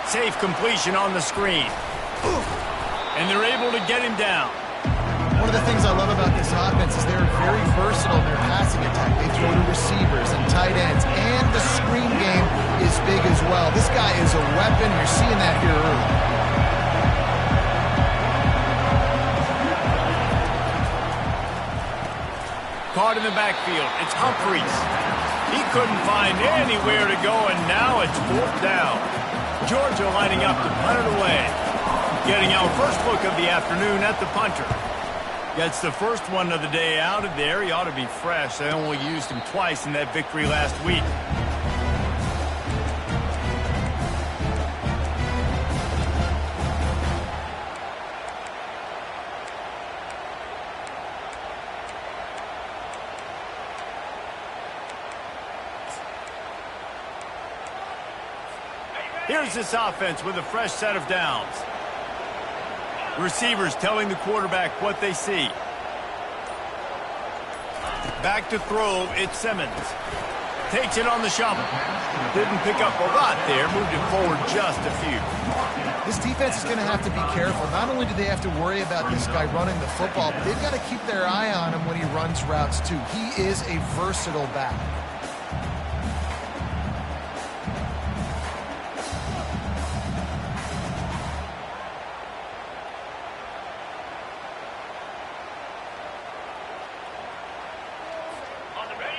Safe completion on the screen. And they're able to get him down. One of the things I love about this offense is they're very versatile in their passing attack. They throw to receivers and tight ends, and the screen game is big as well. This guy is a weapon. You're seeing that here early. Caught in the backfield. It's Humphries. He couldn't find anywhere to go, and now it's 4th down. Georgia lining up to punt it away. Getting our first look of the afternoon at the punter. Gets the first one of the day out of there. He ought to be fresh. They only used him twice in that victory last week. Here's this offense with a fresh set of downs. Receivers telling the quarterback what they see. Back to throw, it's Simmons. Takes it on the shovel. Didn't pick up a lot there, moved it forward just a few. This defense is going to have to be careful. Not only do they have to worry about this guy running the football, but they've got to keep their eye on him when he runs routes too. He is a versatile back.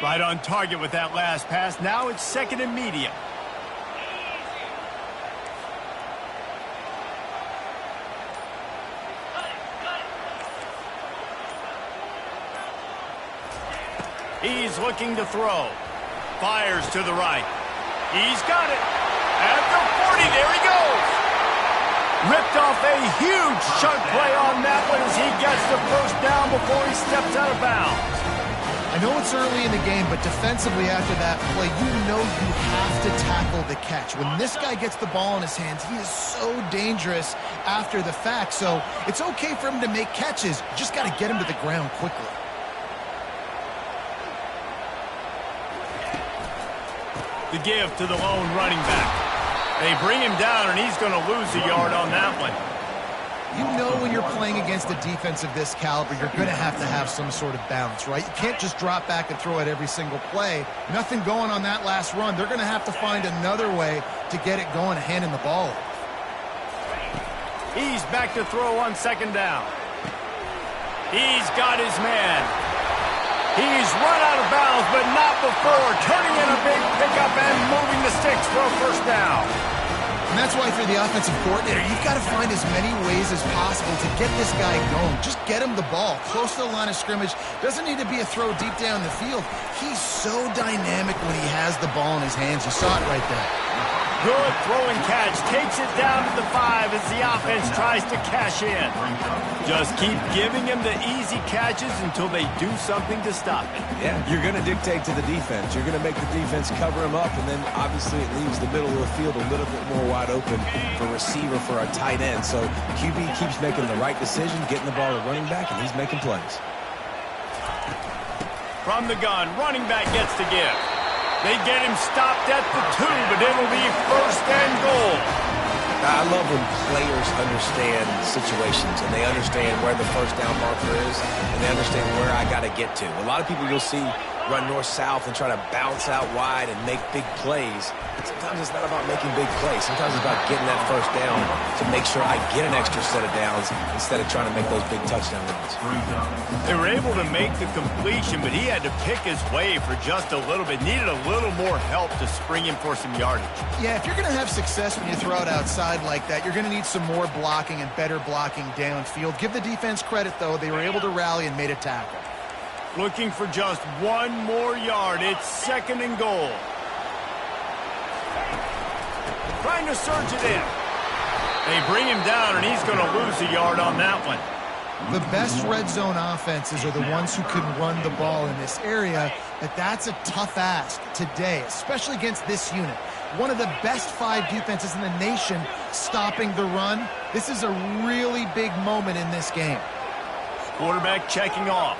Right on target with that last pass. Now it's 2nd and medium. He's looking to throw. Fires to the right. He's got it. At the 40, there he goes. Ripped off a huge chunk play on that one as he gets the first down before he steps out of bounds. I know it's early in the game, but defensively after that play, you know you have to tackle the catch. When this guy gets the ball in his hands, he is so dangerous after the fact. So it's okay for him to make catches. You just got to get him to the ground quickly. The give to the lone running back. They bring him down, and he's going to lose a yard on that one. You know when you're playing against a defense of this caliber, you're going to have some sort of balance, right? You can't just drop back and throw it every single play. Nothing going on that last run. They're going to have to find another way to get it going, handing the ball off. He's back to throw on 2nd down. He's got his man. He's run out of bounds, but not before turning in a big pickup and moving the sticks for a first down. And that's why for the offensive coordinator, you've got to find as many ways as possible to get this guy going. Just get him the ball close to the line of scrimmage. Doesn't need to be a throw deep down the field. He's so dynamic when he has the ball in his hands. You saw it right there. Good throwing catch. Takes it down to the 5 as the offense tries to cash in. Just keep giving him the easy catches until they do something to stop it. Yeah, you're going to dictate to the defense. You're going to make the defense cover him up, and then obviously it leaves the middle of the field a little bit more wide open for receiver, for a tight end. So QB keeps making the right decision, getting the ball to running back, and he's making plays. From the gun, running back gets to give. They get him stopped at the 2, but it'll be 1st and goal. I love when players understand situations and they understand where the first down marker is and they understand where I got to get to. A lot of people you'll see run north-south and try to bounce out wide and make big plays. Sometimes it's not about making big plays. Sometimes it's about getting that first down to make sure I get an extra set of downs instead of trying to make those big touchdown runs. They were able to make the completion, but he had to pick his way for just a little bit. Needed a little more help to spring him for some yardage. Yeah, if you're going to have success when you throw it outside like that, you're going to need some more blocking and better blocking downfield. Give the defense credit, though. They were able to rally and made a tackle. Looking for just 1 more yard. It's 2nd and goal. Trying to surge it in. They bring him down, and he's going to lose a yard on that one. The best red zone offenses are the ones who can run the ball in this area, but that's a tough ask today, especially against this unit. One of the best 5 defenses in the nation stopping the run. This is a really big moment in this game. Quarterback checking off.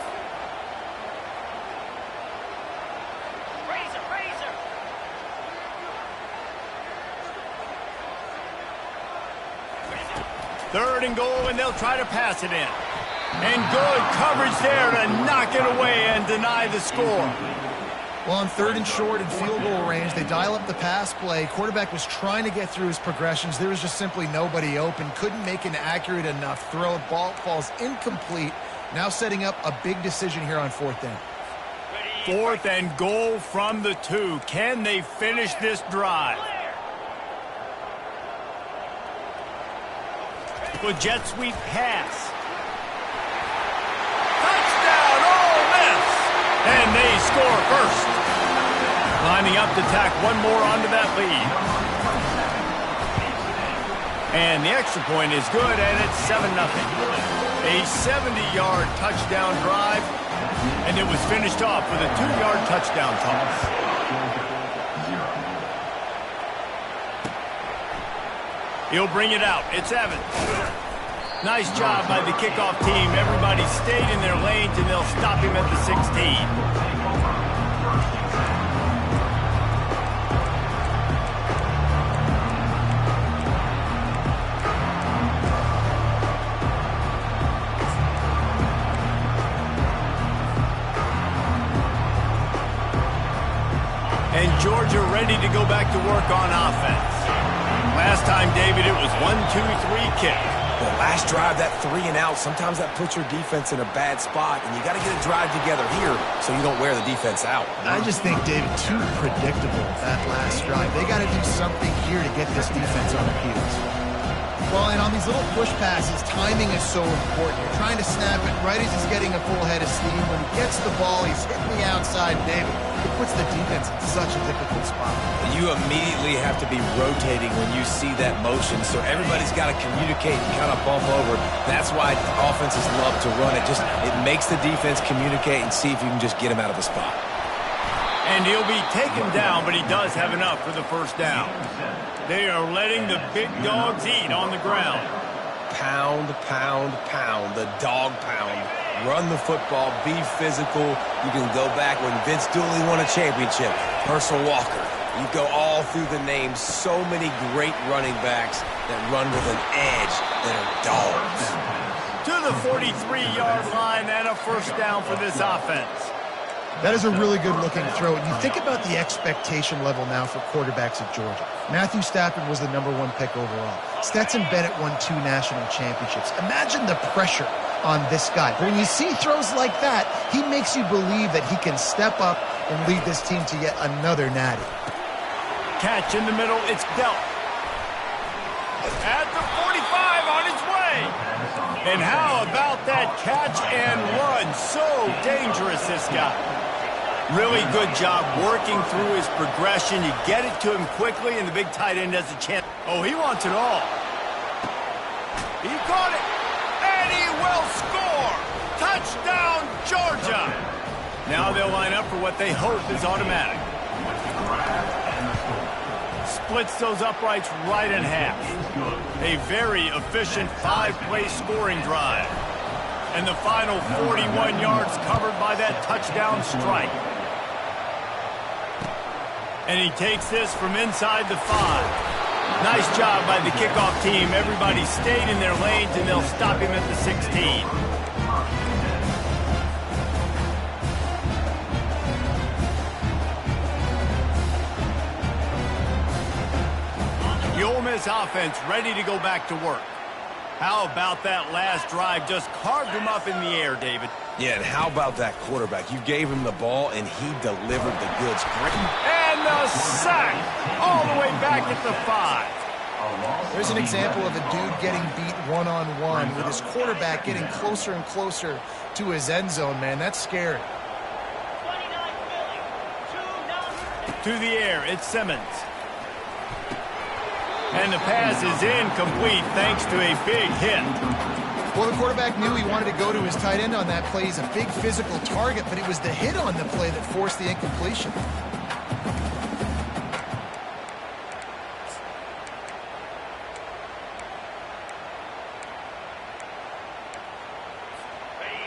3rd and goal, and they'll try to pass it in. And good coverage there to knock it away and deny the score. Well, on 3rd and short and field goal range, they dial up the pass play. Quarterback was trying to get through his progressions. There was just simply nobody open. Couldn't make an accurate enough throw. Ball falls incomplete. Now setting up a big decision here on 4th down. 4th and goal from the 2. Can they finish this drive? With jet sweep pass. Touchdown, Ole Miss! And they score first. Lining up to tack one more onto that lead. And the extra point is good, and it's 7-0. A 70-yard touchdown drive, and it was finished off with a 2-yard touchdown toss. He'll bring it out. It's Evans. Nice job by the kickoff team. Everybody stayed in their lanes, and they'll stop him at the 16. And Georgia ready to go back to work on offense. Last time, David, it was 1-2-3 kick. The last drive, that 3 and out, sometimes that puts your defense in a bad spot, and you got to get a drive together here so you don't wear the defense out. I just think, David, too predictable, that last drive. They got to do something here to get this defense on their heels. Well, and on these little push passes, timing is so important. You're trying to snap it right as he's getting a full head of steam. When he gets the ball, he's hitting the outside, David. It puts the defense in such a difficult spot. You immediately have to be rotating when you see that motion, so everybody's got to communicate and kind of bump over. That's why offenses love to run it. It makes the defense communicate and see if you can just get him out of the spot. And he'll be taken down, but he does have enough for the first down. They are letting the big dogs eat on the ground. Pound, pound, pound, the dog pound. Run the football, be physical. You can go back when Vince Dooley won a championship. Herschel Walker. You go all through the names. So many great running backs that run with an edge that are dogs. To the 43-yard line and a first down for this offense. That is a really good-looking throw. And you think about the expectation level now for quarterbacks at Georgia. Matthew Stafford was the #1 pick overall. Stetson Bennett won 2 national championships. Imagine the pressure on this guy. When you see throws like that, he makes you believe that he can step up and lead this team to yet another natty. Catch in the middle. It's dealt. At the 45 on its way. And how about that catch and run? So dangerous, this guy. Really good job working through his progression. You get it to him quickly, and the big tight end has a chance. Oh, he wants it all. He caught it, and he will score. Touchdown, Georgia. Now they'll line up for what they hope is automatic. Splits those uprights right in half. A very efficient 5-play scoring drive. And the final 41 yards covered by that touchdown strike. And he takes this from inside the 5. Nice job by the kickoff team. Everybody stayed in their lanes, and they'll stop him at the 16. The Ole Miss offense ready to go back to work. How about that last drive? Just carved him up in the air, David. Yeah, and how about that quarterback? You gave him the ball, and he delivered the goods. And the sack all the way back at the 5. There's an example of a dude getting beat one-on-one with his quarterback getting closer and closer to his end zone, man. That's scary. To the air, it's Simmons. And the pass is incomplete thanks to a big hit. Well, the quarterback knew he wanted to go to his tight end on that play. He's a big physical target, but it was the hit on the play that forced the incompletion.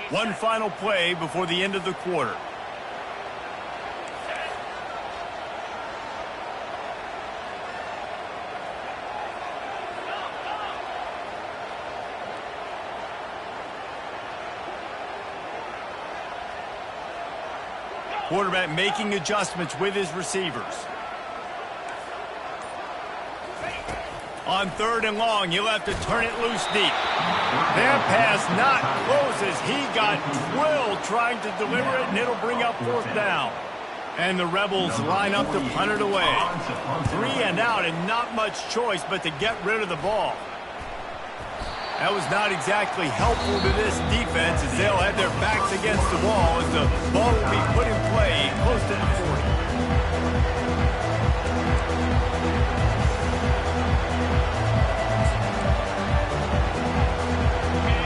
One final play before the end of the quarter. Quarterback making adjustments with his receivers. On 3rd and long, he'll have to turn it loose deep. That pass not close as he got drilled trying to deliver it, and it'll bring up 4th down. And the Rebels line up to punt it away. 3 and out, and not much choice but to get rid of the ball. That was not exactly helpful to this defense as they'll have their backs against the wall as the ball will be put in play close to the 40.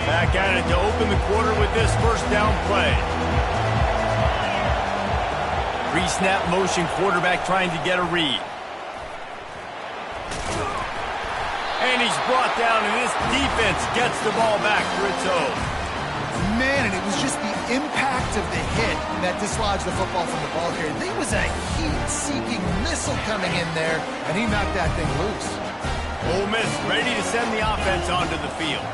Back at it to open the quarter with this 1st down play. Pre-snap motion, quarterback trying to get a read. And he's brought down, and this defense gets the ball back for its own. Man, and it was just the impact of the hit that dislodged the football from the ball carrier. There was a heat-seeking missile coming in there, and he knocked that thing loose. Ole Miss ready to send the offense onto the field.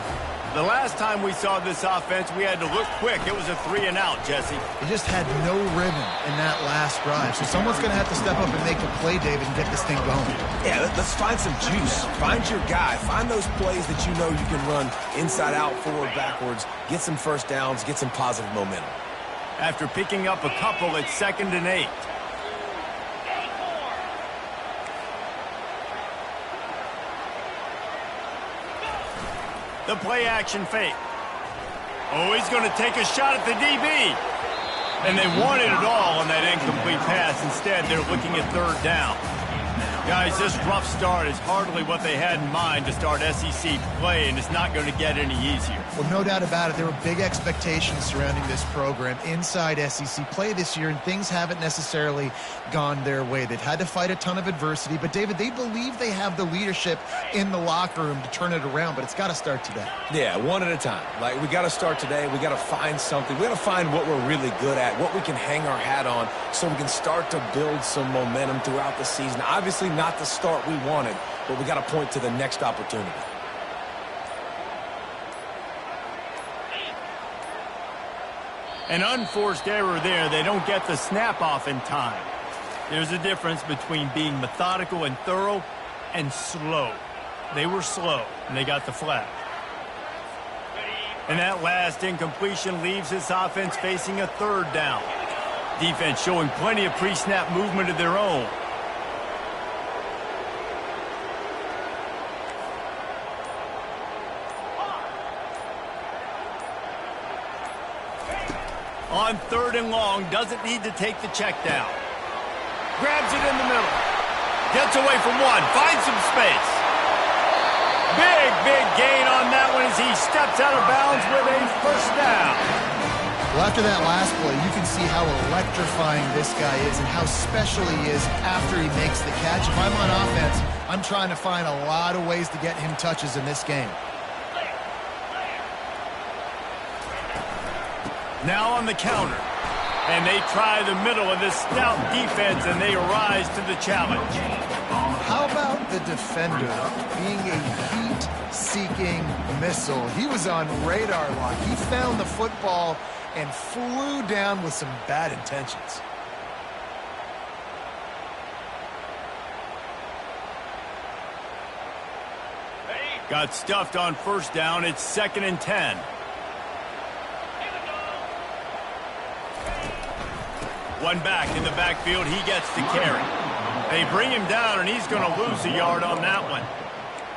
The last time we saw this offense, we had to look quick. It was a 3 and out, Jesse. They just had no rhythm in that last drive. So someone's going to have to step up and make a play, David, and get this thing going. Yeah, let's find some juice. Find your guy. Find those plays that you know you can run inside out, forward, backwards. Get some 1st downs. Get some positive momentum. After picking up a couple, it's 2nd and 8. The play-action fake. Oh, he's going to take a shot at the DB. And they wanted it all on that incomplete pass. Instead, they're looking at 3rd down. Guys, this rough start is hardly what they had in mind to start SEC play, and it's not going to get any easier. Well, no doubt about it. There were big expectations surrounding this program inside SEC play this year, and things haven't necessarily gone their way. They've had to fight a ton of adversity, but, David, they believe they have the leadership in the locker room to turn it around, but it's got to start today. Yeah, one at a time. Like, we got to start today. We got to find something. We got to find what we're really good at, what we can hang our hat on so we can start to build some momentum throughout the season. Obviously, not the start we wanted, but we got to point to the next opportunity. An unforced error there. They don't get the snap off in time. There's a difference between being methodical and thorough and slow. They were slow, and they got the flag. And that last incompletion leaves this offense facing a 3rd down. Defense showing plenty of pre-snap movement of their own. On 3rd and long, doesn't need to take the check down. Grabs it in the middle. Gets away from one, finds some space. Big gain on that one as he steps out of bounds with a 1st down. Well, after that last play, you can see how electrifying this guy is and how special he is after he makes the catch. If I'm on offense, I'm trying to find a lot of ways to get him touches in this game. Now on the counter. And they try the middle of this stout defense, and they rise to the challenge. How about the defender being a heat-seeking missile? He was on radar lock. He found the football and flew down with some bad intentions. Got stuffed on 1st down. It's 2nd and 10. One back in the backfield. He gets the carry. They bring him down, and he's going to lose a yard on that one.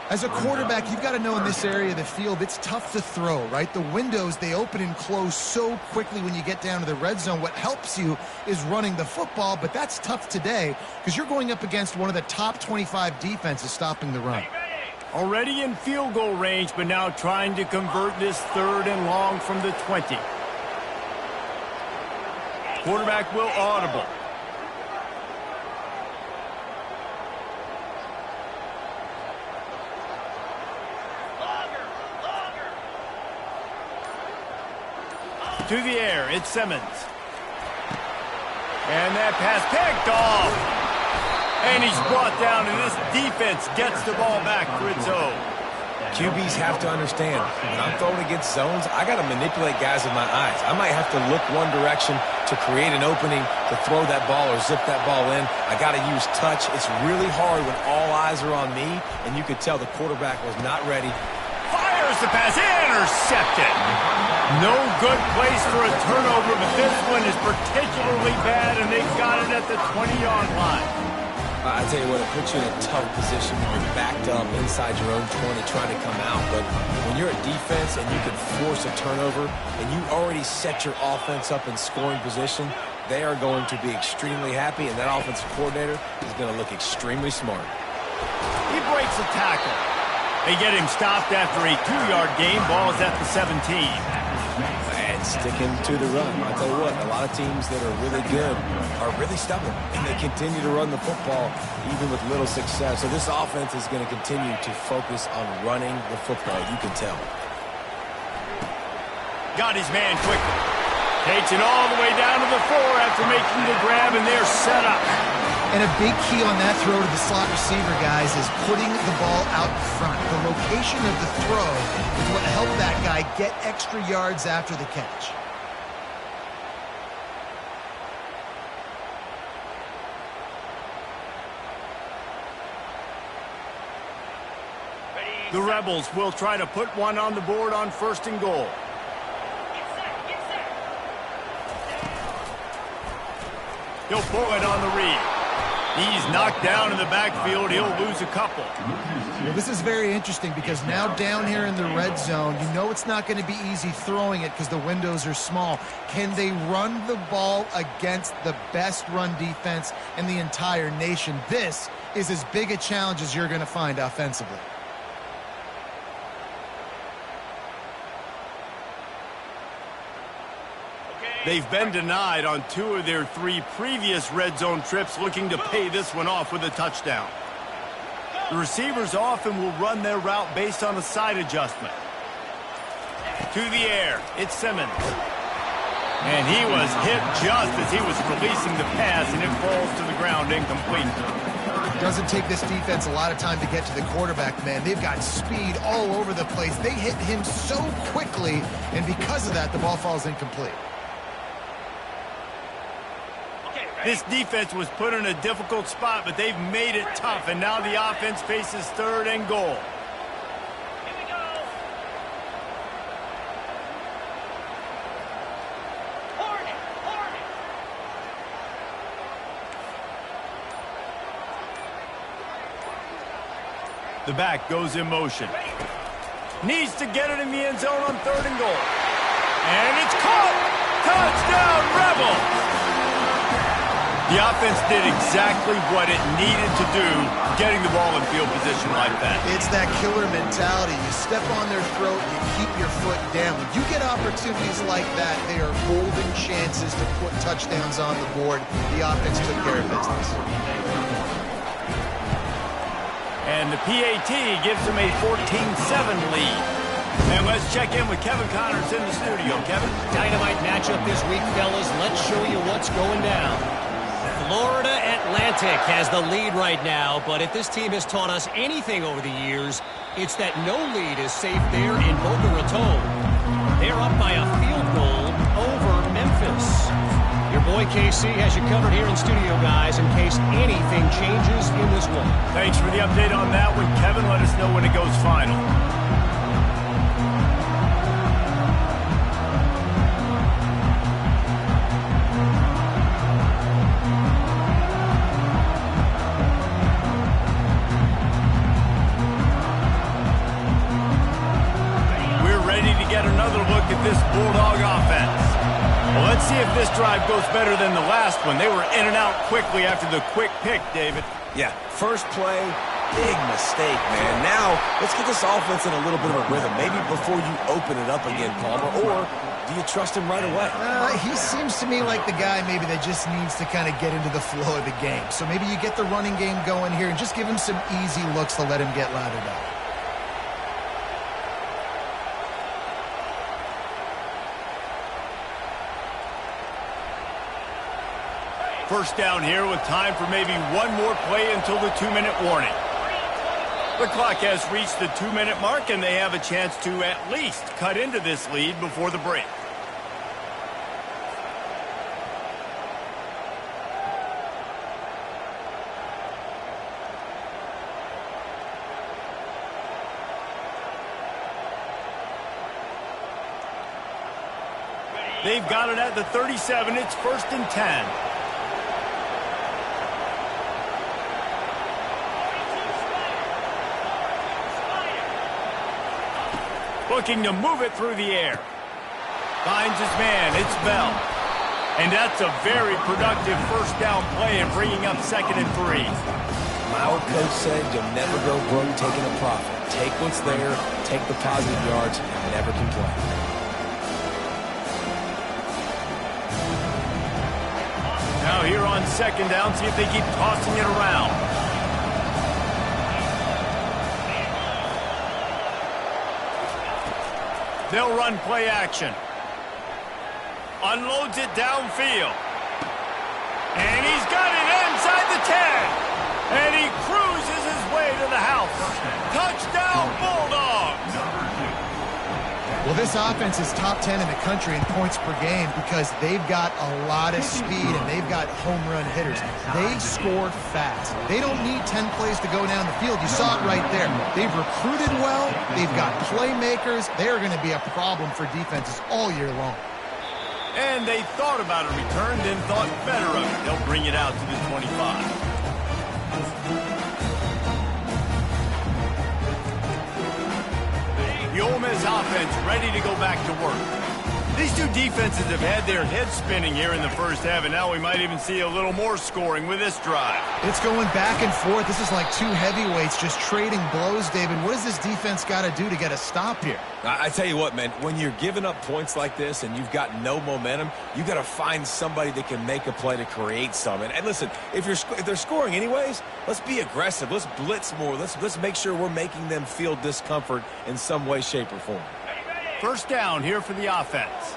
As a quarterback, you've got to know in this area of the field, it's tough to throw, right? The windows, they open and close so quickly when you get down to the red zone. What helps you is running the football, but that's tough today because you're going up against one of the top 25 defenses stopping the run. Already in field goal range, but now trying to convert this 3rd and long from the 20. Quarterback will audible. To the air, it's Simmons. And that pass picked off. And he's brought down, and this defense gets the ball back for its own. QBs have to understand, when I'm throwing against zones, I got to manipulate guys with my eyes. I might have to look one direction to create an opening to throw that ball or zip that ball in. I got to use touch. It's really hard when all eyes are on me, and you could tell the quarterback was not ready. Fires the pass, intercepted. No good place for a turnover, but this one is particularly bad, and they've got it at the 20-yard line. I tell you what, it puts you in a tough position when you're backed up inside your own 20 trying to come out. But when you're at defense and you can force a turnover and you already set your offense up in scoring position, they are going to be extremely happy, and that offensive coordinator is going to look extremely smart. He breaks a tackle. They get him stopped after a 2-yard gain. Ball is at the 17. And sticking to the run. I'll tell you what, a lot of teams that are really good are really stubborn, and they continue to run the football even with little success. So this offense is going to continue to focus on running the football, you can tell. Got his man quickly. Takes it all the way down to the 4 after making the grab, and they're set up. And a big key on that throw to the slot receiver, guys, is putting the ball out front. The location of the throw is what helped that guy get extra yards after the catch. The Rebels will try to put one on the board on 1st and goal. He'll pull it on the read. He's knocked down in the backfield. He'll lose a couple. Well, this is very interesting because now down here in the red zone, you know it's not going to be easy throwing it because the windows are small. Can they run the ball against the best run defense in the entire nation? This is as big a challenge as you're going to find offensively. They've been denied on 2 of their 3 previous red zone trips, looking to pay this one off with a touchdown. The receivers often will run their route based on a side adjustment. To the air, it's Simmons. And he was hit just as he was releasing the pass, and it falls to the ground incomplete. It doesn't take this defense a lot of time to get to the quarterback, man. They've got speed all over the place. They hit him so quickly, and because of that, the ball falls incomplete. This defense was put in a difficult spot, but they've made it tough, and now the offense faces 3rd and goal. Here we go. Hornet. The back goes in motion. Needs to get it in the end zone on 3rd and goal. And it's caught! Touchdown, Rebels! The offense did exactly what it needed to do, getting the ball in field position like that. It's that killer mentality. You step on their throat, you keep your foot down. When you get opportunities like that, they are golden chances to put touchdowns on the board. The offense took care of business. And the PAT gives them a 14-7 lead. And let's check in with Kevin Connors in the studio. Kevin? Dynamite matchup this week, fellas. Let's show you what's going down. Florida Atlantic has the lead right now, but if this team has taught us anything over the years, it's that no lead is safe there in Boca Raton. They're up by a field goal over Memphis. Your boy KC has you covered here in studio, guys, in case anything changes in this one. Thanks for the update on that one, Kevin. Let us know when it goes final. This Bulldog offense. Well, let's see if this drive goes better than the last one. They were in and out quickly after the quick pick, David. Yeah, first play, big mistake, man. Now, let's get this offense in a little bit of a rhythm. Maybe before you open it up again, Palmer, or do you trust him right away? He seems to me like the guy maybe that just needs to kind of get into the flow of the game. So maybe you get the running game going here and just give him some easy looks to let him get lathered up. First down here with time for maybe one more play until the 2-minute warning. The clock has reached the 2-minute mark, and they have a chance to at least cut into this lead before the break. They've got it at the 37. It's 1st and 10. Looking to move it through the air. Finds his man. It's Bell. And that's a very productive first down play and bringing up 2nd and 3. My old coach said you'll never go broke taking a profit. Take what's there, take the positive yards, and never complain. Now here on 2nd down, see if they keep tossing it around. They'll run play action. Unloads it downfield. And he's got it inside the 10. And he cruises his way to the house. Touchdown, Bulldogs. Well, this offense is top 10 in the country in points per game because they've got a lot of speed and they've got home run hitters. They score fast. They don't need 10 plays to go down the field. You saw it right there. They've recruited well. They've got playmakers. They're going to be a problem for defenses all year long. And they thought about a return, then thought better of it. They'll bring it out to the 25. The Ole Miss offense ready to go back to work. These two defenses have had their heads spinning here in the first half, and now we might even see a little more scoring with this drive. It's going back and forth. This is like two heavyweights just trading blows, David. What does this defense got to do to get a stop here? I tell you what, man, when you're giving up points like this and you've got no momentum, you got to find somebody that can make a play to create some. And listen, if they're scoring anyways, let's be aggressive. Let's blitz more. Let's make sure we're making them feel discomfort in some way, shape, or form. First down here for the offense.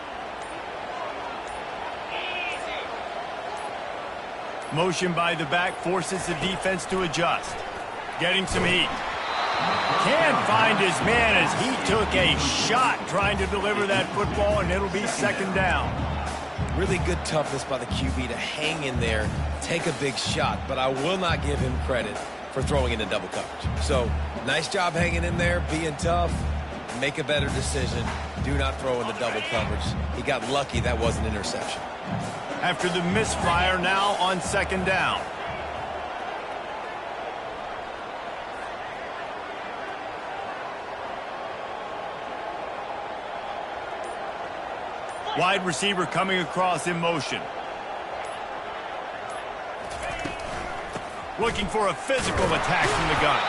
Motion by the back forces the defense to adjust. Getting some heat. Can't find his man as he took a shot trying to deliver that football, and it'll be 2nd down. Really good toughness by the QB to hang in there, take a big shot, but I will not give him credit for throwing into double coverage. So, nice job hanging in there, being tough. Make a better decision. Do not throw in the double coverage. He got lucky that was an interception. After the misfire, now on 2nd down. Wide receiver coming across in motion. Looking for a physical attack from the gun.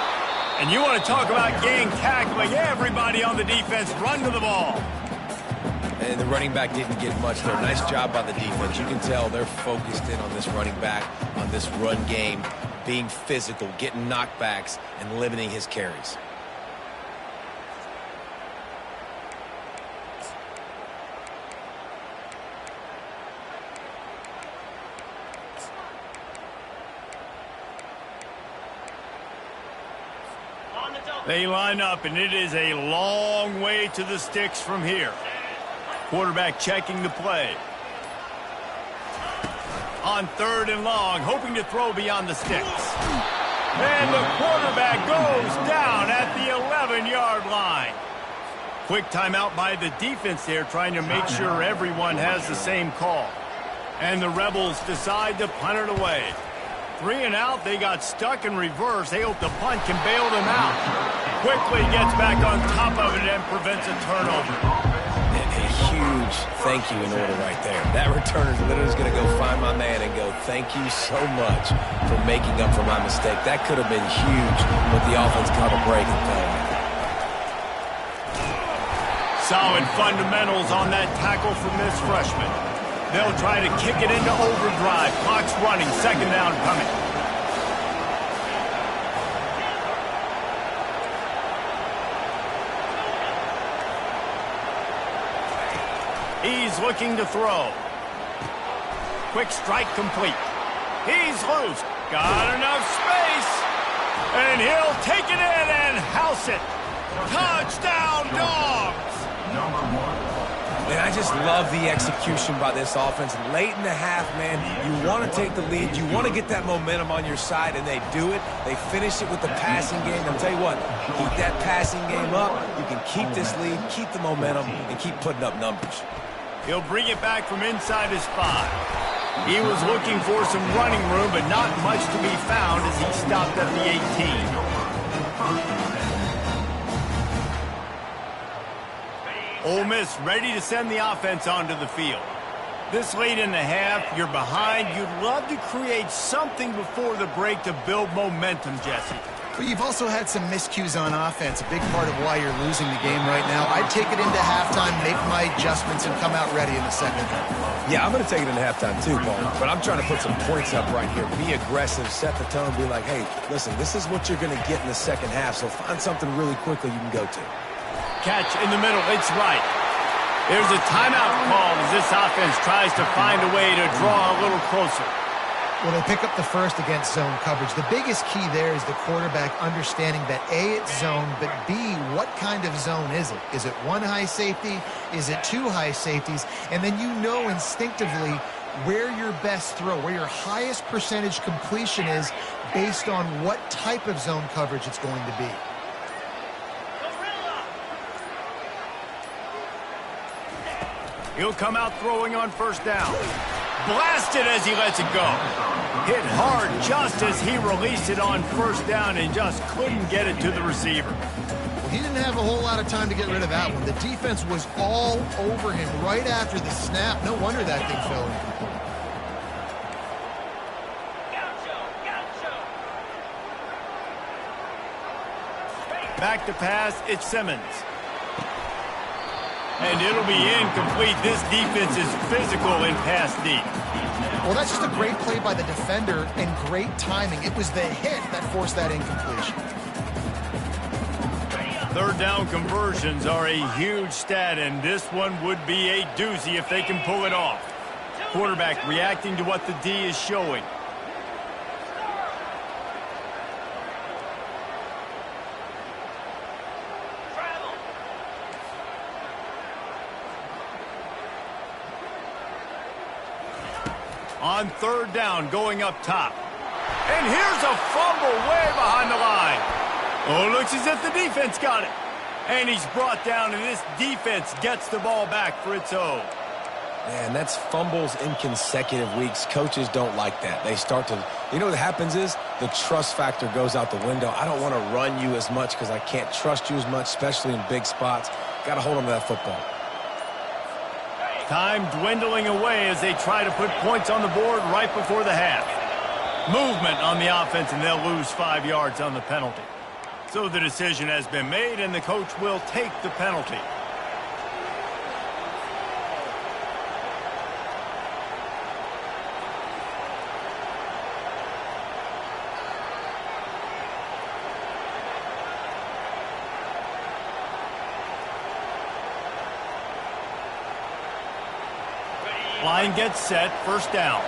And you want to talk about gang tackling. Everybody on the defense run to the ball. And the running back didn't get much there. Nice job by the defense. You can tell they're focused in on this running back, on this run game, being physical, getting knockbacks, and limiting his carries. They line up, and it is a long way to the sticks from here. Quarterback checking the play. On 3rd and long, hoping to throw beyond the sticks. And the quarterback goes down at the 11-yard line. Quick timeout by the defense there, trying to make sure everyone has the same call. And the Rebels decide to punt it away. 3 and out, they got stuck in reverse. They hope the punt can bail them out. Quickly gets back on top of it and prevents a turnover. A huge thank you in order right there. That returner literally is going to go find my man and go, thank you so much for making up for my mistake. That could have been huge, but the offense caught a break and fell. Solid fundamentals on that tackle from this freshman. They'll try to kick it into overdrive. Clock's running. 2nd down coming. He's looking to throw. Quick strike complete. He's loose. Got enough space. And he'll take it in and house it. Touchdown, Dogs! And I just love the execution by this offense. Late in the half, man, you want to take the lead. You want to get that momentum on your side, and they do it. They finish it with the passing game. I'll tell you what, keep that passing game up. You can keep this lead, keep the momentum, and keep putting up numbers. He'll bring it back from inside his 5. He was looking for some running room, but not much to be found as he stopped at the 18. Ole Miss ready to send the offense onto the field. This late in the half, you're behind. You'd love to create something before the break to build momentum, Jesse. But you've also had some miscues on offense, a big part of why you're losing the game right now. I'd take it into halftime, make my adjustments, and come out ready in the second half. Yeah, I'm going to take it into halftime too, Paul. But I'm trying to put some points up right here. Be aggressive, set the tone, be like, hey, listen, this is what you're going to get in the second half, so find something really quickly you can go to. Catch in the middle, it's right. There's a timeout called as this offense tries to find a way to draw a little closer. Well, they pick up the first against zone coverage. The biggest key there is the quarterback understanding that A, it's zone, but B, what kind of zone is it? Is it one high safety? Is it two high safeties? And then you know instinctively where your best throw, where your highest percentage completion is based on what type of zone coverage it's going to be. He'll come out throwing on first down. Blasted as he lets it go. Hit hard just as he released it on first down and just couldn't get it to the receiver. Well, he didn't have a whole lot of time to get rid of that one. The defense was all over him right after the snap. No wonder that thing fell incomplete. Back to pass, it's Simmons. And it'll be incomplete. This defense is physical in pass deep. Well, that's just a great play by the defender and great timing. It was the hit that forced that incompletion. Third down conversions are a huge stat, and this one would be a doozy if they can pull it off. Quarterback reacting to what the D is showing. On third down, going up top. And here's a fumble way behind the line. Oh, looks as if the defense got it. And he's brought down, and this defense gets the ball back for its own. Man, that's fumbles in consecutive weeks. Coaches don't like that. They start to, you know what happens is the trust factor goes out the window. I don't want to run you as much because I can't trust you as much, especially in big spots. Got to hold on to that football. Time dwindling away as they try to put points on the board right before the half. Movement on the offense, and they'll lose 5 yards on the penalty. So the decision has been made, and the coach will take the penalty. Line gets set, first down.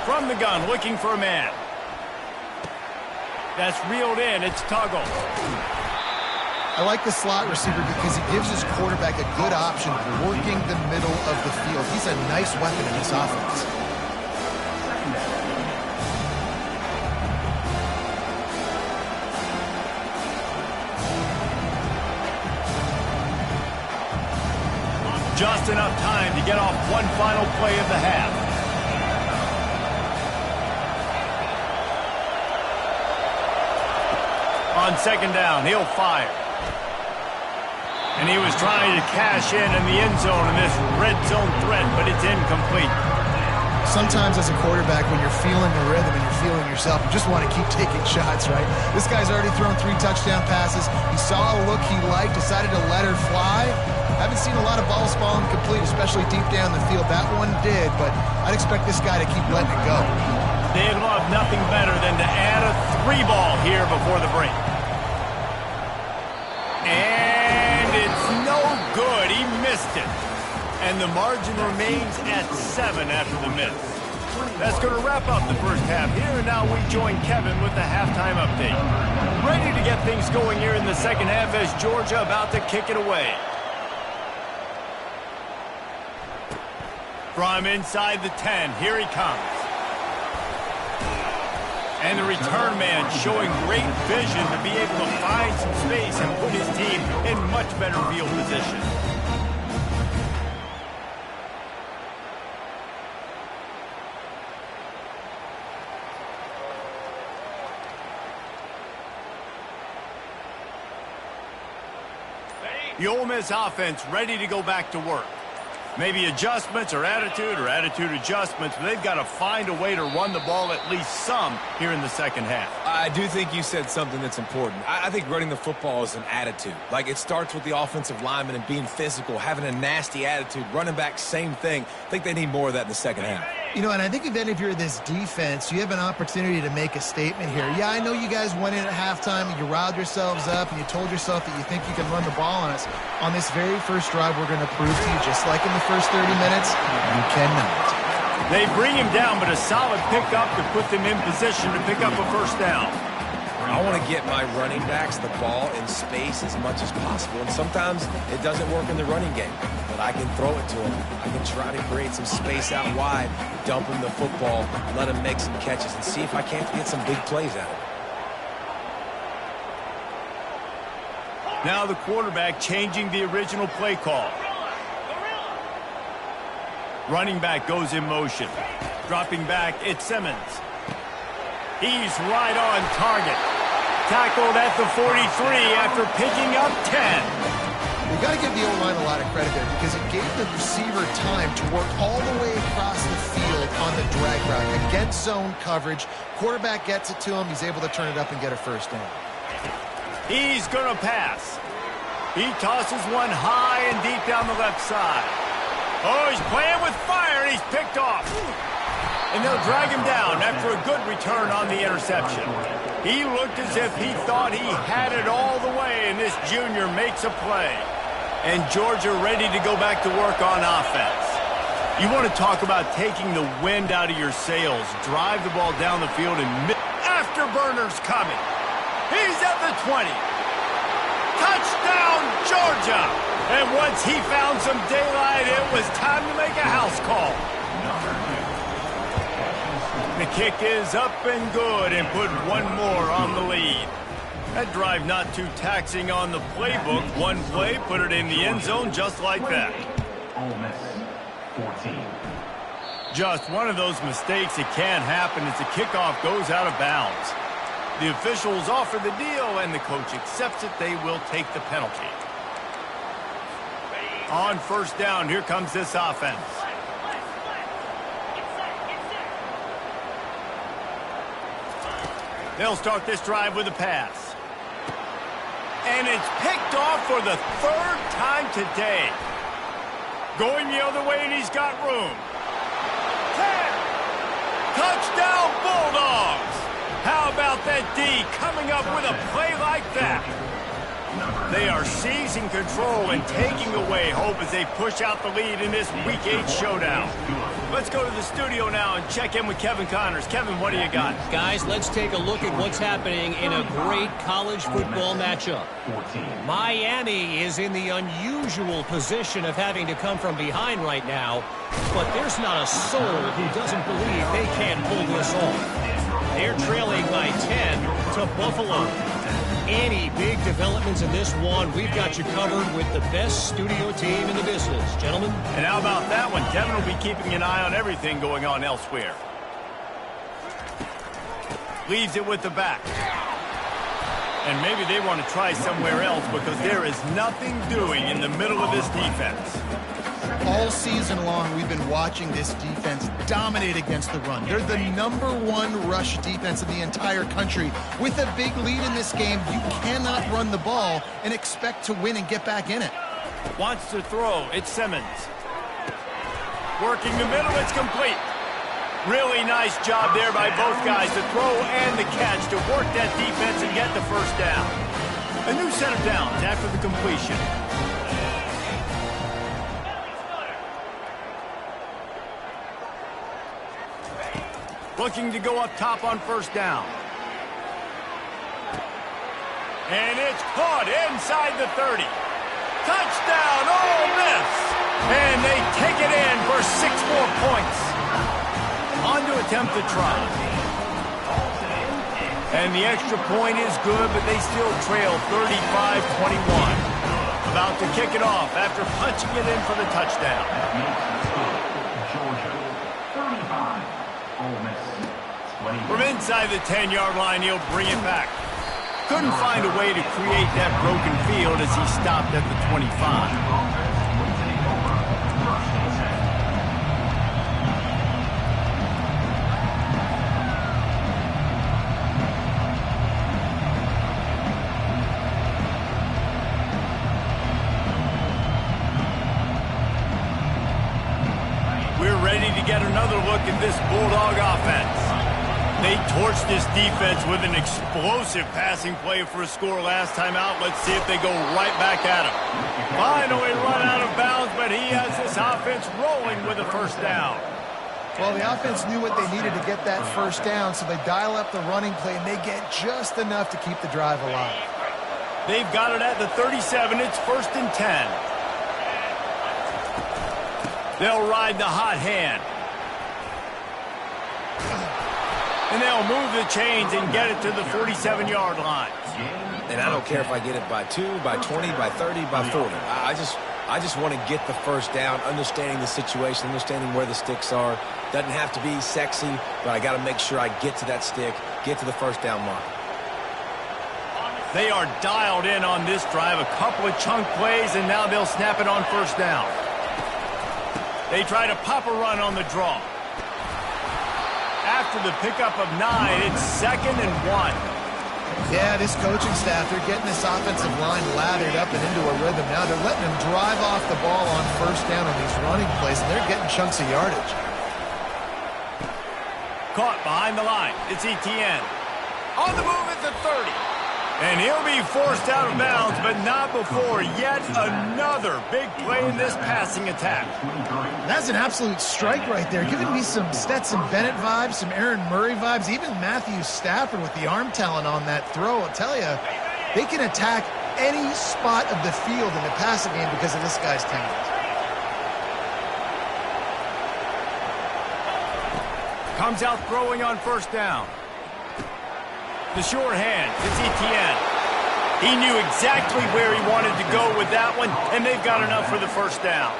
From the gun, looking for a man. That's reeled in, it's Tuggle. I like the slot receiver because he gives his quarterback a good option working the middle of the field. He's a nice weapon in this offense. Just enough time to get off one final play of the half. On second down, he'll fire. And he was trying to cash in the end zone in this red zone threat, but it's incomplete. Sometimes as a quarterback, when you're feeling the rhythm and you're feeling yourself, you just want to keep taking shots, right? This guy's already thrown 3 touchdown passes. He saw a look he liked, decided to let her fly. Haven't seen a lot of balls falling complete, especially deep down the field. That one did, but I'd expect this guy to keep letting it go. They'd love nothing better than to add a 3-ball here before the break. And it's no good. He missed it. And the margin remains at 7 after the miss. That's going to wrap up the first half here, and now we join Kevin with the halftime update. Ready to get things going here in the second half as Georgia about to kick it away. From inside the 10, here he comes. And the return man showing great vision to be able to find some space and put his team in much better field position. The Ole Miss offense ready to go back to work. Maybe adjustments or attitude adjustments, but they've got to find a way to run the ball at least some here in the second half. I do think you said something that's important. I think running the football is an attitude. Like, it starts with the offensive lineman and being physical, having a nasty attitude. Running back, same thing. I think they need more of that in the second half. You know, and I think then if you're this defense, you have an opportunity to make a statement here. Yeah, I know you guys went in at halftime and you riled yourselves up and you told yourself that you think you can run the ball on us. On this very first drive, we're going to prove to you, just like in the first 30 minutes, you cannot. They bring him down, but a solid pickup to put them in position to pick up a first down. I want to get my running backs the ball in space as much as possible, and sometimes it doesn't work in the running game, but I can throw it to them. I can try to create some space out wide, dump them the football, let them make some catches, and see if I can't get some big plays out of it. Now the quarterback changing the original play call. Running back goes in motion. Dropping back, it's Simmons. He's right on target. Tackled at the 43 after picking up 10. We've got to give the O-line a lot of credit there because it gave the receiver time to work all the way across the field on the drag route. Against zone coverage, quarterback gets it to him. He's able to turn it up and get a first down. He's going to pass. He tosses one high and deep down the left side. Oh, he's playing with fire, and he's picked off. And they'll drag him down after a good return on the interception. He looked as if he thought he had it all the way, and this junior makes a play. And Georgia ready to go back to work on offense. You want to talk about taking the wind out of your sails. Drive the ball down the field, and afterburners coming. He's at the 20. Touchdown, Georgia! And once he found some daylight, it was time to make a house call. The kick is up and good and put one more on the lead. That drive not too taxing on the playbook. One play, put it in the end zone just like that. Ole Miss, 14. Just one of those mistakes that can happen as the kickoff goes out of bounds. The officials offer the deal, and the coach accepts it. They will take the penalty. On first down, here comes this offense. They'll start this drive with a pass. And it's picked off for the third time today. Going the other way, and he's got room. 10. Touchdown, Bulldogs. How about that D coming up with a play like that? They are seizing control and taking away hope as they push out the lead in this Week 8 showdown. Let's go to the studio now and check in with Kevin Connors. Kevin, what do you got? Guys, let's take a look at what's happening in a great college football matchup. Miami is in the unusual position of having to come from behind right now, but there's not a soul who doesn't believe they can't pull this off. They're trailing by 10 to Buffalo. Any big developments in this one, we've got you covered with the best studio team in the business. Gentlemen. And how about that one? Kevin will be keeping an eye on everything going on elsewhere. Leaves it with the back. And maybe they want to try somewhere else because there is nothing doing in the middle of this defense. All season long, we've been watching this defense dominate against the run. They're the #1 rush defense in the entire country. With a big lead in this game, you cannot run the ball and expect to win and get back in it. Wants to throw. It's Simmons. Working the middle. It's complete. Really nice job there by both guys, the throw and the catch, to work that defense and get the first down. A new set of downs after the completion. Looking to go up top on first down. And it's caught inside the 30. Touchdown, Ole Miss! And they take it in for 6 more points. On to attempt the try. And the extra point is good, but they still trail 35-21. About to kick it off after punching it in for the touchdown. Georgia, 35. Ole Miss, 20. From inside the 10-yard line, he'll bring it back. Couldn't find a way to create that broken field as he stopped at the 25. We're ready to get another look at this Bulldog offense. They torched this defense with an explosive passing play for a score last time out. Let's see if they go right back at him. Finally run out of bounds, but he has this offense rolling with a first down. Well, the offense knew what they needed to get that first down, so they dial up the running play, and they get just enough to keep the drive alive. They've got it at the 37. It's 1st and 10. They'll ride the hot hand. And they'll move the chains and get it to the 47-yard line. And I don't care if I get it by 2, by 20, by 30, by 40. I just want to get the first down, understanding the situation, understanding where the sticks are. Doesn't have to be sexy, but I got to make sure I get to that stick, get to the first down mark. They are dialed in on this drive. A couple of chunk plays, and now they'll snap it on first down. They try to pop a run on the draw. After the pickup of 9, it's 2nd and 1. Yeah, this coaching staff, they're getting this offensive line lathered up and into a rhythm. Now they're letting them drive off the ball on first down on these running plays, and they're getting chunks of yardage. Caught behind the line. It's Etienne. On the move at the 30. And he'll be forced out of bounds, but not before yet another big play in this passing attack. That's an absolute strike right there, giving me some Stetson Bennett vibes, some Aaron Murray vibes, even Matthew Stafford with the arm talent on that throw. I'll tell you, they can attack any spot of the field in the passing game because of this guy's talent. Comes out throwing on first down. The short hand, it's Etienne. He knew exactly where he wanted to go with that one, and they've got enough for the first down.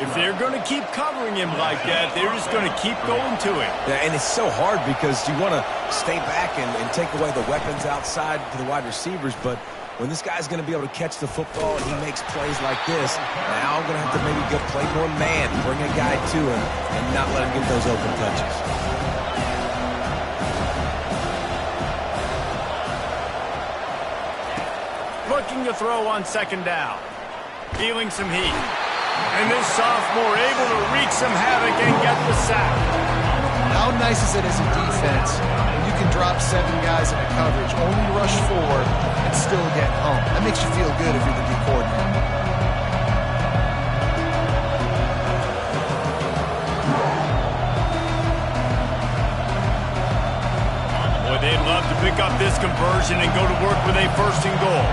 If they're going to keep covering him like that, they're just going to keep going to him. Yeah, and it's so hard because you want to stay back and take away the weapons outside to the wide receivers, but when this guy's going to be able to catch the football and he makes plays like this, now I'm going to have to maybe go play more man, bring a guy to him, and not let him get those open touches. Looking to throw on second down. Feeling some heat. And this sophomore able to wreak some havoc and get the sack. How nice is it as a defense when you can drop 7 guys in a coverage, only rush 4, and still get home? That makes you feel good if you're the D coordinator. Boy, they'd love to pick up this conversion and go to work with a 1st and goal.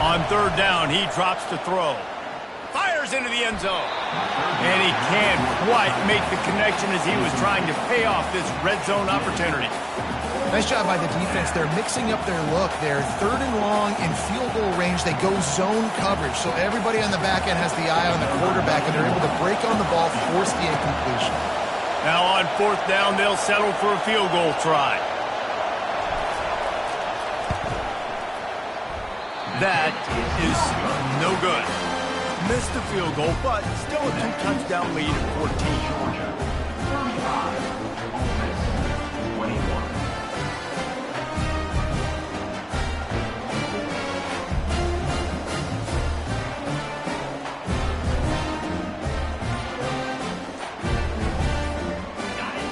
On third down, he drops to throw. Fires into the end zone. And he can't quite make the connection as he was trying to pay off this red zone opportunity. Nice job by the defense. They're mixing up their look. They're 3rd and long in field goal range. They go zone coverage. So everybody on the back end has the eye on the quarterback, and they're able to break on the ball, force the incompletion. Now on 4th down, they'll settle for a field goal try. That is no good. Missed the field goal, but still a 2-touchdown lead at 14. Georgia, 35. Ole Miss, 21.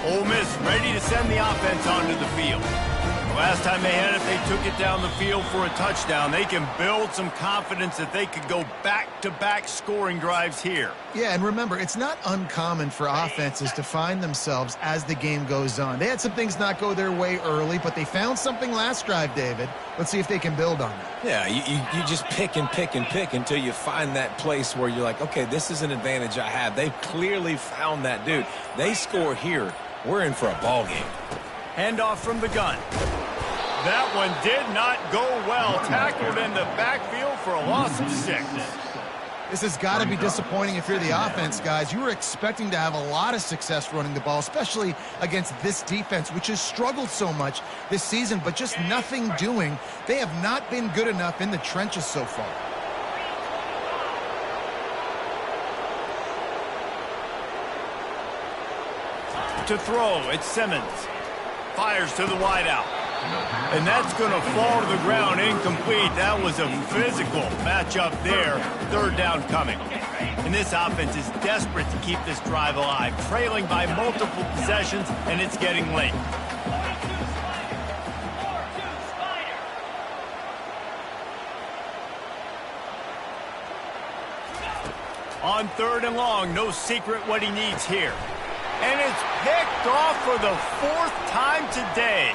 Ole Miss ready to send the offense onto the field. Last time they had it, they took it down the field for a touchdown. They can build some confidence that they could go back-to-back scoring drives here. Yeah, and remember, it's not uncommon for offenses to find themselves as the game goes on. They had some things not go their way early, but they found something last drive, David. Let's see if they can build on that. Yeah, you just pick and pick and pick until you find that place where you're like, okay, this is an advantage I have. They've clearly found that, dude. They score here. We're in for a ball game. Handoff from the gun. That one did not go well. Tackled in the backfield for a loss of 6. This has got to be disappointing if you're the offense, guys. You were expecting to have a lot of success running the ball, especially against this defense, which has struggled so much this season, but just nothing doing. They have not been good enough in the trenches so far. To throw, it's Simmons. Fires to the wideout. And that's going to fall to the ground incomplete. That was a physical matchup there. Third down coming. And this offense is desperate to keep this drive alive. Trailing by multiple possessions, and it's getting late. On 3rd and long, no secret what he needs here. And it's picked off for the 4th time today.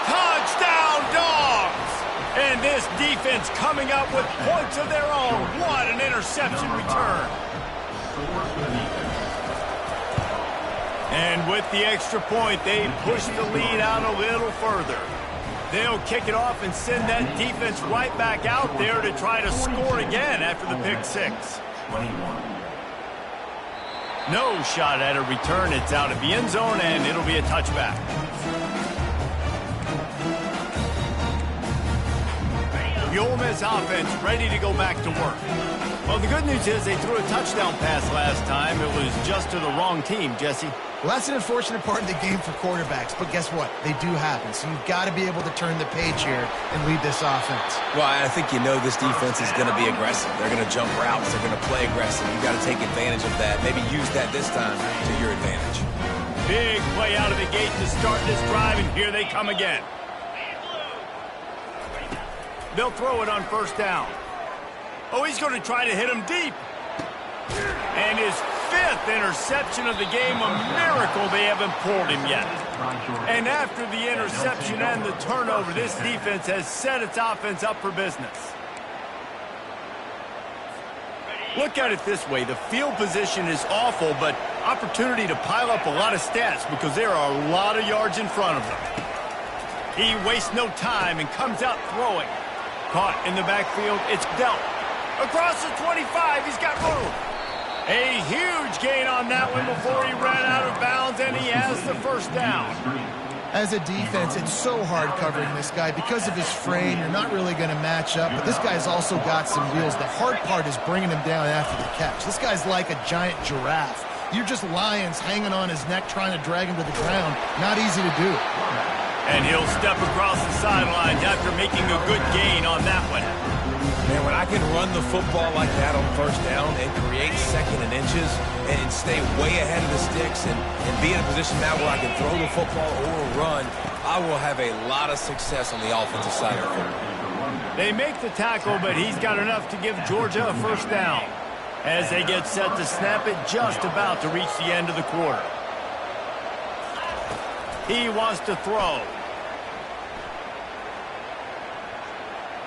Touchdown, Dogs! And this defense coming up with points of their own. What an interception return. And with the extra point, they push the lead out a little further. They'll kick it off and send that defense right back out there to try to score again after the pick 6. 21. No shot at a return. It's out of the end zone, and it'll be a touchback. The Ole Miss offense ready to go back to work. Well, the good news is they threw a touchdown pass last time. It was just to the wrong team, Jesse. Well, that's an unfortunate part of the game for quarterbacks, but guess what? They do happen, so you've got to be able to turn the page here and lead this offense. Well, I think you know this defense is going to be aggressive. They're going to jump routes. They're going to play aggressive. You've got to take advantage of that. Maybe use that this time to your advantage. Big play out of the gate to start this drive, and here they come again. They'll throw it on 1st down. Oh, he's going to try to hit him deep. And his 5th interception of the game, a miracle they haven't pulled him yet. And after the interception and the turnover, this defense has set its offense up for business. Look at it this way. The field position is awful, but opportunity to pile up a lot of stats because there are a lot of yards in front of them. He wastes no time and comes out throwing. Caught in the backfield. It's dealt. Across the 25. He's got room. A huge gain on that one before he ran out of bounds, and he has the 1st down. As a defense, it's so hard covering this guy. Because of his frame, you're not really going to match up, but this guy's also got some wheels. The hard part is bringing him down after the catch. This guy's like a giant giraffe. You're just lions hanging on his neck trying to drag him to the ground. Not easy to do. And he'll step across the sidelines after making a good gain on that one. Man, when I can run the football like that on 1st down and create 2nd and inches and stay way ahead of the sticks and be in a position now where I can throw the football or run, I will have a lot of success on the offensive side of the football. They make the tackle, but he's got enough to give Georgia a 1st down as they get set to snap it just about to reach the end of the quarter. He wants to throw.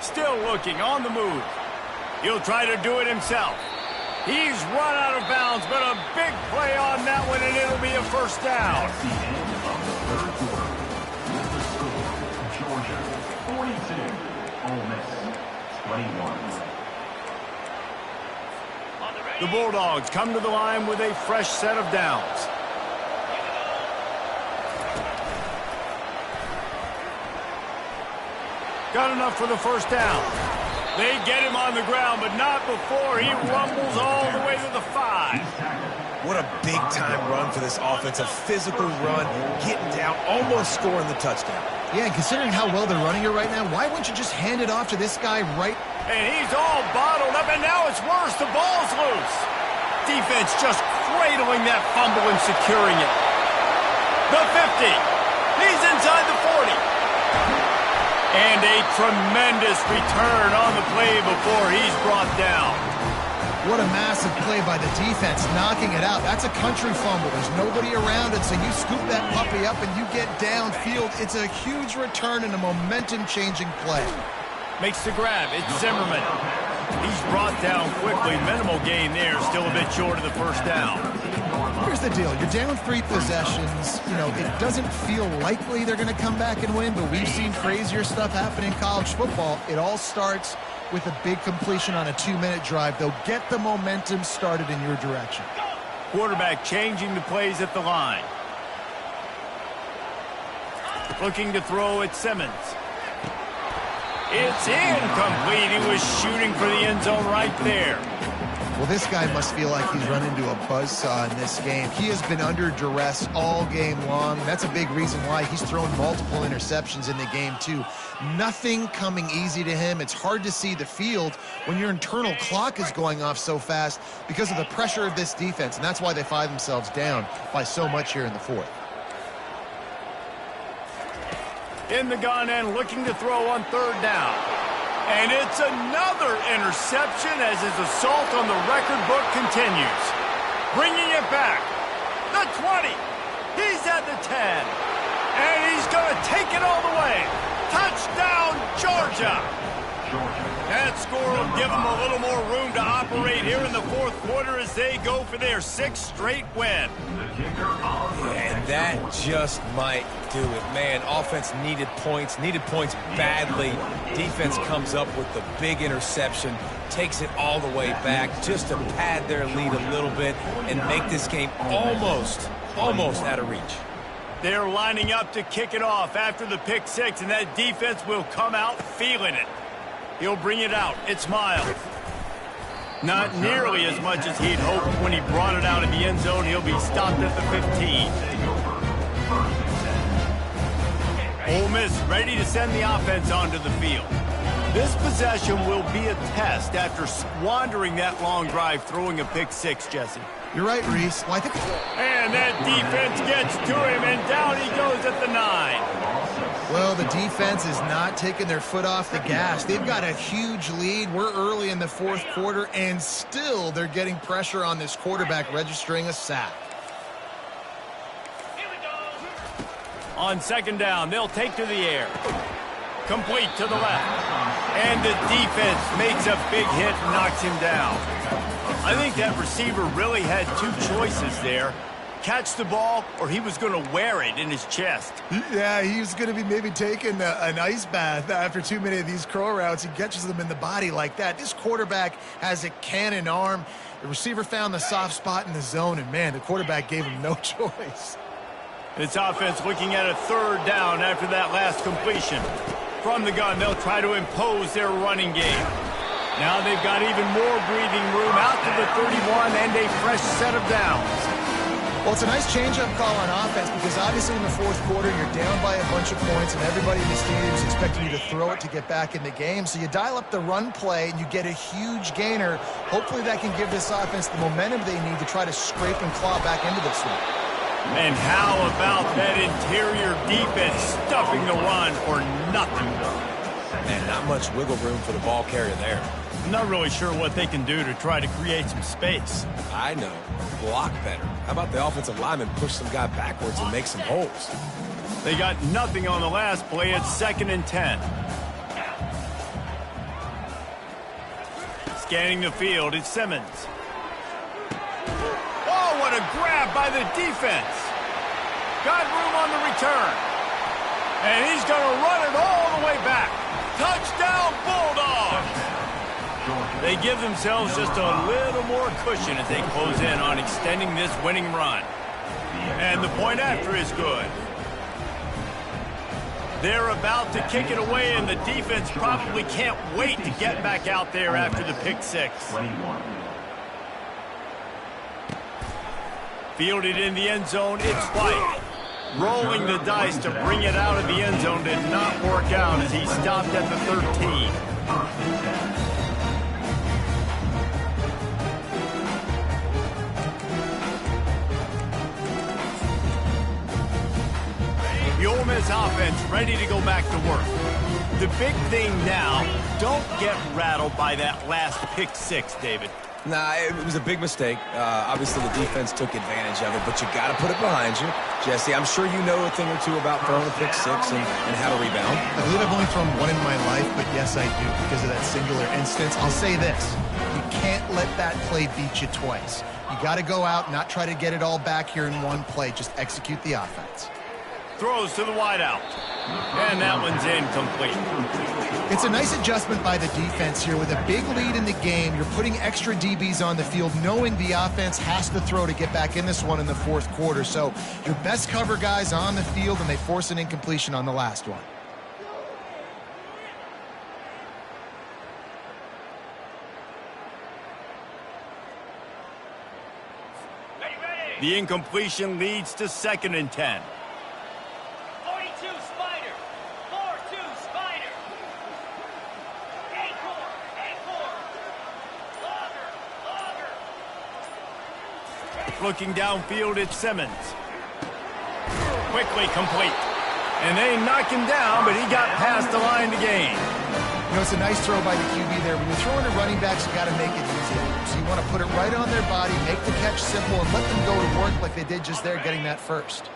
Still looking, on the move. He'll try to do it himself. He's run out of bounds, but a big play on that one, and it'll be a 1st down. At the end of the 3rd quarter, with the score, Georgia 42, Ole Miss 21. The Bulldogs come to the line with a fresh set of downs. Got enough for the 1st down. They get him on the ground, but not before he rumbles all the way to the 5. What a big-time run for this offense. A physical run, getting down, almost scoring the touchdown. Yeah, and considering how well they're running it right now, why wouldn't you just hand it off to this guy right? And he's all bottled up, and now it's worse. The ball's loose. Defense just cradling that fumble and securing it. The 50. He's inside the 40. And a tremendous return on the play before he's brought down. What a massive play by the defense, knocking it out. That's a country fumble. There's nobody around it, so you scoop that puppy up and you get downfield. It's a huge return and a momentum-changing play. Makes the grab. It's Zimmerman. He's brought down quickly. Minimal gain there. Still a bit short of the first down. Here's the deal. You're down 3 possessions. You know, it doesn't feel likely they're going to come back and win, but we've seen crazier stuff happen in college football. It all starts with a big completion on a 2-minute drive. They'll get the momentum started in your direction. Quarterback changing the plays at the line. Looking to throw at Simmons. It's incomplete. He was shooting for the end zone right there. Well, this guy must feel like he's run into a buzzsaw in this game. He has been under duress all game long. That's a big reason why he's thrown multiple interceptions in the game, too. Nothing coming easy to him. It's hard to see the field when your internal clock is going off so fast because of the pressure of this defense, and that's why they find themselves down by so much here in the fourth. In the gun and looking to throw on third down. And it's another interception as his assault on the record book continues. Bringing it back. The 20. He's at the 10. And he's going to take it all the way. Touchdown, Georgia. That score will give them a little more room to operate here in the fourth quarter as they go for their 6th straight win. And that just might do it. Man, offense needed points badly. Defense comes up with the big interception, takes it all the way back just to pad their lead a little bit and make this game almost out of reach. They're lining up to kick it off after the pick 6, and that defense will come out feeling it. He'll bring it out. It's Miles. Not nearly as much as he'd hoped when he brought it out in the end zone. He'll be stopped at the 15. Ole Miss ready to send the offense onto the field. This possession will be a test after squandering that long drive throwing a pick 6, Jesse. You're right, Reese. Well, I think... And that defense gets to him, and down he goes at the 9. Well, the defense is not taking their foot off the gas. They've got a huge lead. We're early in the fourth quarter, and still they're getting pressure on this quarterback, registering a sack. On second down, they'll take to the air. Complete to the left. And the defense makes a big hit and knocks him down. I think that receiver really had 2 choices there. Catch the ball, or he was going to wear it in his chest. Yeah, he was going to be maybe taking an ice bath after too many of these curl routes. He catches them in the body like that. This quarterback has a cannon arm. The receiver found the soft spot in the zone, and, man, the quarterback gave him no choice. This offense looking at a third down after that last completion. From the gun, they'll try to impose their running game. Now they've got even more breathing room out to the 31 and a fresh set of downs. Well, it's a nice change-up call on offense because obviously in the fourth quarter you're down by a bunch of points and everybody in the stadium is expecting you to throw it to get back in the game. So you dial up the run play and you get a huge gainer. Hopefully that can give this offense the momentum they need to try to scrape and claw back into this one. And how about that interior defense stuffing the run for nothing? Man, not much wiggle room for the ball carrier there. I'm not really sure what they can do to try to create some space. I know. Block better. How about the offensive lineman push some guy backwards and make some holes? They got nothing on the last play. It's 2nd and 10. Scanning the field, it's Simmons. Oh, what a grab by the defense. Got room on the return. And he's going to run it all the way back. Touchdown, Bulldogs! They give themselves just a little more cushion as they close in on extending this winning run. And the point after is good. They're about to kick it away, and the defense probably can't wait to get back out there after the pick 6. Fielded in the end zone, it's White. Rolling the dice to bring it out of the end zone did not work out as he stopped at the 13. The Ole Miss offense ready to go back to work. The big thing now, don't get rattled by that last pick six, David. Nah, it was a big mistake. Obviously, the defense took advantage of it, but you got to put it behind you. Jesse, I'm sure you know a thing or two about throwing a pick six and how to rebound. I believe I've only thrown one in my life, but yes, I do because of that singular instance. I'll say this. You can't let that play beat you twice. You got to go out, not try to get it all back here in one play. Just execute the offense. Throws to the wideout. And that one's incomplete. It's a nice adjustment by the defense here. With a big lead in the game, you're putting extra DBs on the field, knowing the offense has to throw to get back in this one in the fourth quarter. So your best cover guys on the field, and they force an incompletion on the last one. The incompletion leads to 2nd and 10. 42 Spider. 4-2 Spider. Acorn. Logger. Looking downfield at Simmons. Quickly complete. And they knock him down, but he got past the line to gain. You know, it's a nice throw by the QB there. When you're throwing to running backs, you got to make it easy. So you want to put it right on their body, make the catch simple, and let them go to work like they did just there, getting that first.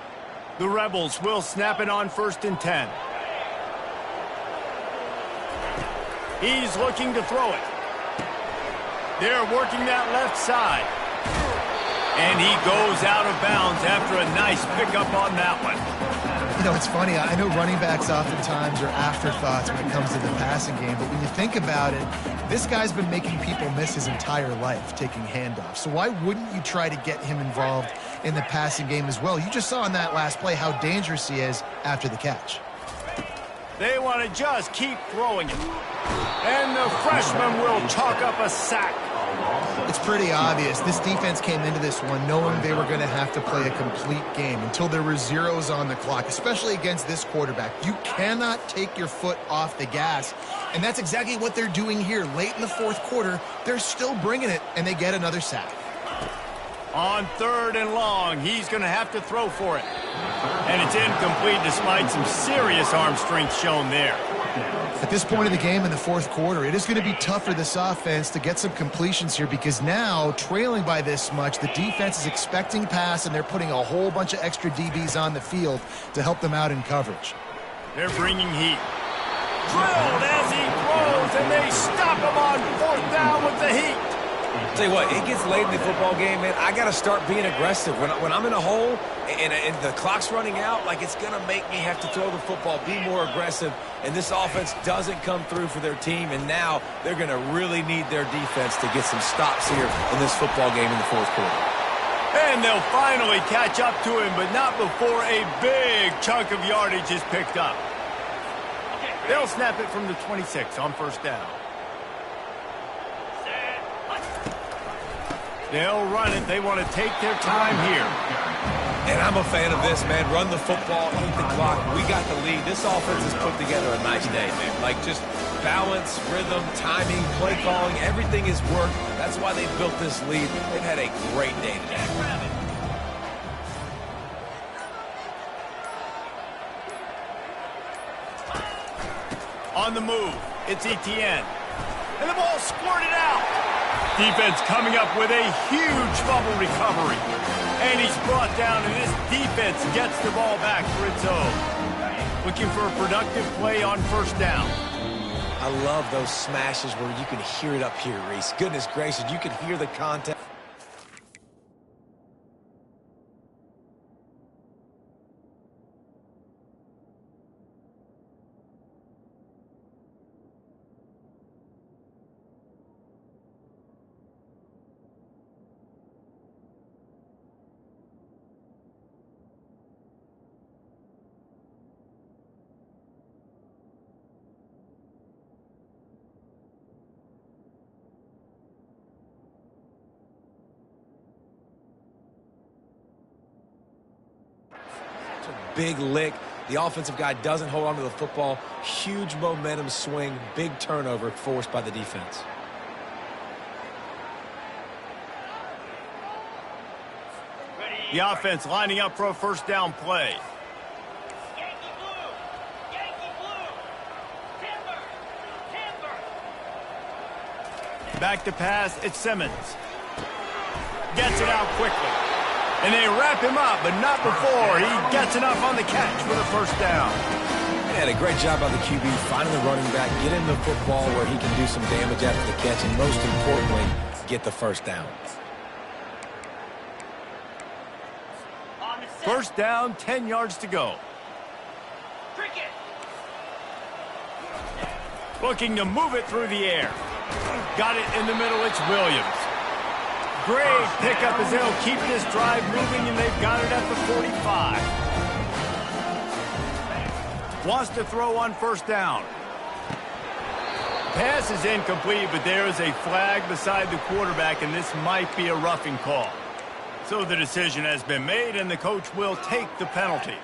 The Rebels will snap it on 1st and 10. He's looking to throw it. They're working that left side. And he goes out of bounds after a nice pickup on that one. You know, it's funny. I know running backs oftentimes are afterthoughts when it comes to the passing game, but when you think about it, this guy's been making people miss his entire life taking handoffs. So why wouldn't you try to get him involved in the passing game as well? You just saw in that last play how dangerous he is after the catch. They want to just keep throwing it. And the freshman will chalk up a sack. It's pretty obvious. This defense came into this one knowing they were going to have to play a complete game until there were zeros on the clock, especially against this quarterback. You cannot take your foot off the gas, and that's exactly what they're doing here. Late in the fourth quarter, they're still bringing it, and they get another sack. On 3rd and long, he's going to have to throw for it. And it's incomplete despite some serious arm strength shown there. At this point of the game in the fourth quarter, it is going to be tough for this offense to get some completions here because now, trailing by this much, the defense is expecting pass, and they're putting a whole bunch of extra DBs on the field to help them out in coverage. They're bringing heat. Drilled as he throws, and they stop him on 4th down with the heat. Tell you what, it gets late in the football game, man. I got to start being aggressive. When I'm in a hole and the clock's running out, like, it's going to make me have to throw the football, be more aggressive. And this offense doesn't come through for their team, and now they're going to really need their defense to get some stops here in this football game in the fourth quarter. And they'll finally catch up to him, but not before a big chunk of yardage is picked up. They'll snap it from the 26 on 1st down. They'll run it. They want to take their time here. And I'm a fan of this, man. Run the football, eat the clock. We got the lead. This offense has put together a nice day, man. Like, just balance, rhythm, timing, play calling, everything has worked. That's why they built this lead. They've had a great day today. On the move, it's Etienne. And the ball squirted out. Defense coming up with a huge fumble recovery. And he's brought down, and this defense gets the ball back for its own. Looking for a productive play on 1st down. I love those smashes where you can hear it up here, Reese. Goodness gracious, you can hear the contact. Big lick. The offensive guy doesn't hold on to the football. Huge momentum swing. Big turnover forced by the defense. The offense lining up for a 1st down play. Yankee blue. Yankee blue. 10 Back to pass, it's Simmons. Gets it out quickly. And they wrap him up, but not before he gets enough on the catch for the first down. They had a great job by the QB finding the running back, get him the football where he can do some damage after the catch, and most importantly, get the first down. First down, 10 yards to go. Cricket. Looking to move it through the air. Got it in the middle, it's Williams. Great pickup as they'll keep this drive moving, and they've got it at the 45. Wants to throw on first down. Pass is incomplete, but there is a flag beside the quarterback, and this might be a roughing call. So the decision has been made, and the coach will take the penalty.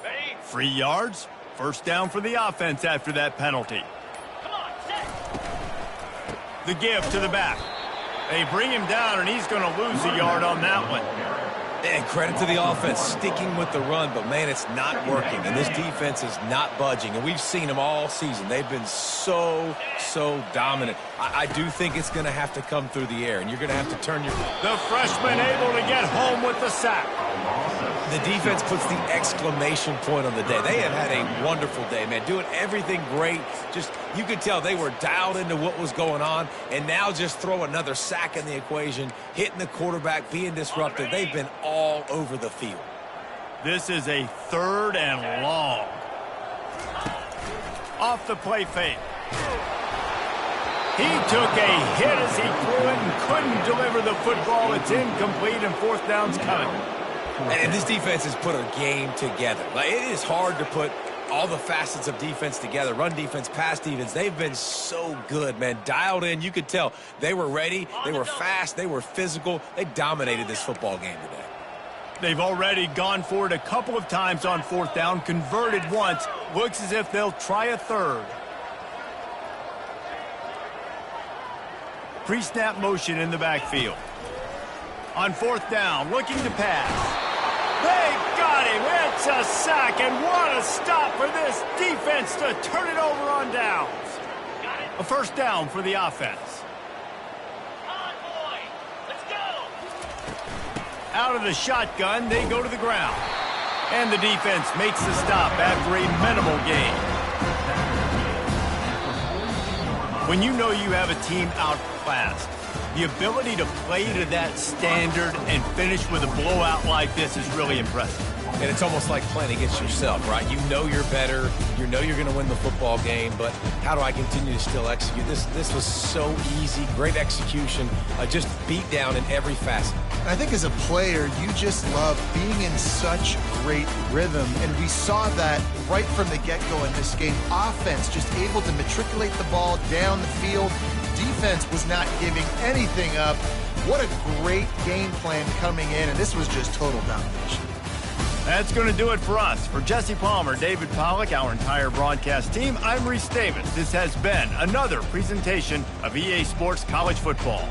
Ready? 3 yards. First down for the offense after that penalty. Come on, set. The give to the back. They bring him down, and he's going to lose a yard on that one. And credit to the offense sticking with the run, but, man, it's not working. And this defense is not budging. And we've seen them all season. They've been so dominant. I do think it's going to have to come through the air, and you're going to have to turn your... The freshman able to get home with the sack. The defense puts the exclamation point on the day. They have had a wonderful day, man, doing everything great. Just, you could tell they were dialed into what was going on, and now just throw another sack in the equation, hitting the quarterback, being disruptive. They've been all over the field. This is a 3rd and long. Off the play fake. He took a hit as he threw it and couldn't deliver the football. It's incomplete, and fourth down's coming. And this defense has put a game together. Like, it is hard to put all the facets of defense together. Run defense, pass defense. They've been so good, man. Dialed in. You could tell they were ready. They were fast. They were physical. They dominated this football game today. They've already gone for it a couple of times on fourth down, converted once. Looks as if they'll try a third. Pre-snap motion in the backfield. On fourth down, looking to pass. They got him. It's a sack, and what a stop for this defense to turn it over on downs. A first down for the offense. On, boy. Let's go. Out of the shotgun, they go to the ground. And the defense makes the stop after a minimal gain. When you know you have a team outclassed, the ability to play to that standard and finish with a blowout like this is really impressive. And it's almost like playing against yourself, right? You know you're better. You know you're going to win the football game, but how do I continue to still execute? This was so easy. Great execution. Just beat down in every facet. I think as a player, you just love being in such great rhythm, and we saw that right from the get-go in this game. Offense just able to matriculate the ball down the field. Defense was not giving anything up. What a great game plan coming in, and this was just total domination. That's going to do it for us. For Jesse Palmer, David Pollack, our entire broadcast team, I'm Reese Davis. This has been another presentation of EA Sports College Football.